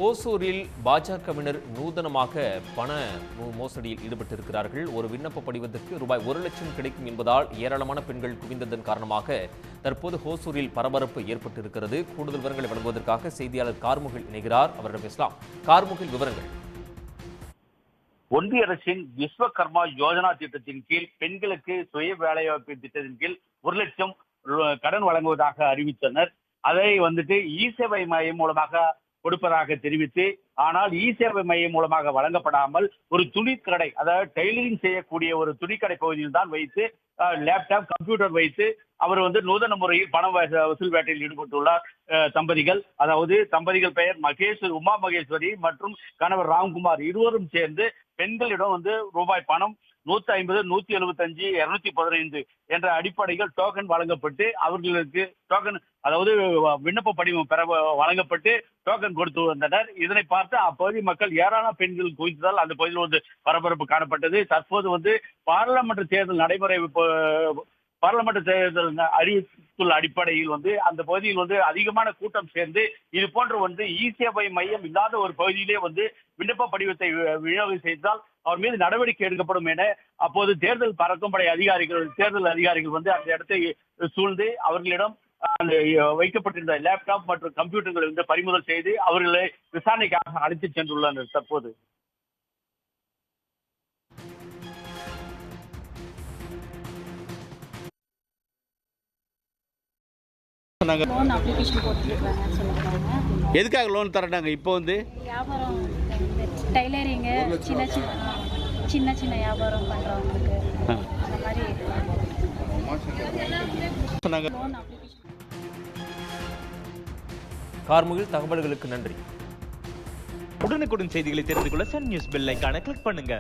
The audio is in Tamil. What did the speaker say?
ஓசூரில் பாஜகவினர் நூதனமாக பண மோசடியில் ஈடுபட்டிருக்கிறார்கள். ஒரு விண்ணப்ப படிவத்துக்கு ரூபாய் 1 லட்சம் கிடைக்கும் என்பதால் ஏராளமான பெண்கள் குவிந்ததன் காரணமாக தற்போது ஓசூரில் பரபரப்பு ஏற்பட்டிருக்கிறது. கூடுதல் விவரங்களை வழங்குவதற்காக செய்தியாளர் கார்முகில் இணைகிறார். அவரிடம் பேசலாம். கார்முகில், விவரங்கள். ஒன்றிய அரசின் விஸ்வகர்மா யோஜனா திட்டத்தின் கீழ் பெண்களுக்கு சுய வேலைவாய்ப்பு திட்டத்தின் கீழ் 1 லட்சம் கடன் வழங்குவதாக அறிவித்தனர். அதை இ-சேவை மையம் மூலமாக கொடுப்பதாக தெரிவித்து, ஆனால் இ-சேவை மையம் மூலமாக வழங்கப்படாமல் ஒரு துணிக்கடை, அதாவது டெய்லரிங் செய்யக்கூடிய ஒரு துணிக்கடை பகுதியில் தான் வைத்து லேப்டாப், கம்ப்யூட்டர் வைத்து அவர் நூதன முறையில் பண வசூல் வேட்டையில் ஈடுபட்டுள்ளார். தம்பதிகள், அதாவது தம்பதிகள் பெயர் உமா மகேஸ்வரி மற்றும் கணவர் ராம்குமார், இருவரும் சேர்ந்து பெண்களிடம் ரூபாய் பணம் 150, 175, 215 என்ற அடிப்படையில் டோக்கன் வழங்கப்பட்டு அவர்களுக்கு டோக்கன், அதாவது விண்ணப்ப படிவம் பெற வழங்கப்பட்டு டோக்கன் கொடுத்து வந்தனர். இதனை பார்த்து அப்பகுதி மக்கள் ஏராளமான பெண்கள் குவித்ததால் அந்த பகுதியில் பரபரப்பு காணப்பட்டது. தற்போது பாராளுமன்ற தேர்தல் நடைமுறை பாராளுமன்ற தேர்தல் அறிவித்துள்ள அடிப்படையில் அந்த பகுதியில் அதிகமான கூட்டம் சேர்ந்து இது போன்ற இ-சேவை மையம் இல்லாத ஒரு பகுதியிலே விண்ணப்ப படிவத்தை விநியோகம் செய்தால் அவர் மீது நடவடிக்கை எடுக்கப்படும் என அப்போது தேர்தல் பறக்கும்படை தேர்தல் அதிகாரிகள் அந்த இடத்தை சூழ்ந்து அவர்களிடம் வைக்கப்பட்டிருந்த லேப்டாப் மற்றும் கம்ப்யூட்டர்களை பறிமுதல் செய்து அவர்களை விசாரணைக்காக அழைத்து சென்றுள்ளனர். தற்போது லோன் அப்ளிகேஷன் போட்டுருக்காங்கன்னு சொல்லிருக்காங்க. எதுக்காக லோன் தரட்டாங்க? இப்போ வியாபாரம், டைலரிங்கு, சின்ன சின்ன வியாபாரம் பண்றவங்களுக்கு அந்த மாதிரி லோன் அப்ளிகேஷன். கார்முகில், தகவல்களுக்கு நன்றி. உடனுக்குடன் செய்திகளை தெரிந்து கொள்ள சன் நியூஸ் பெல் ஐகானை கிளிக் பண்ணுங்க.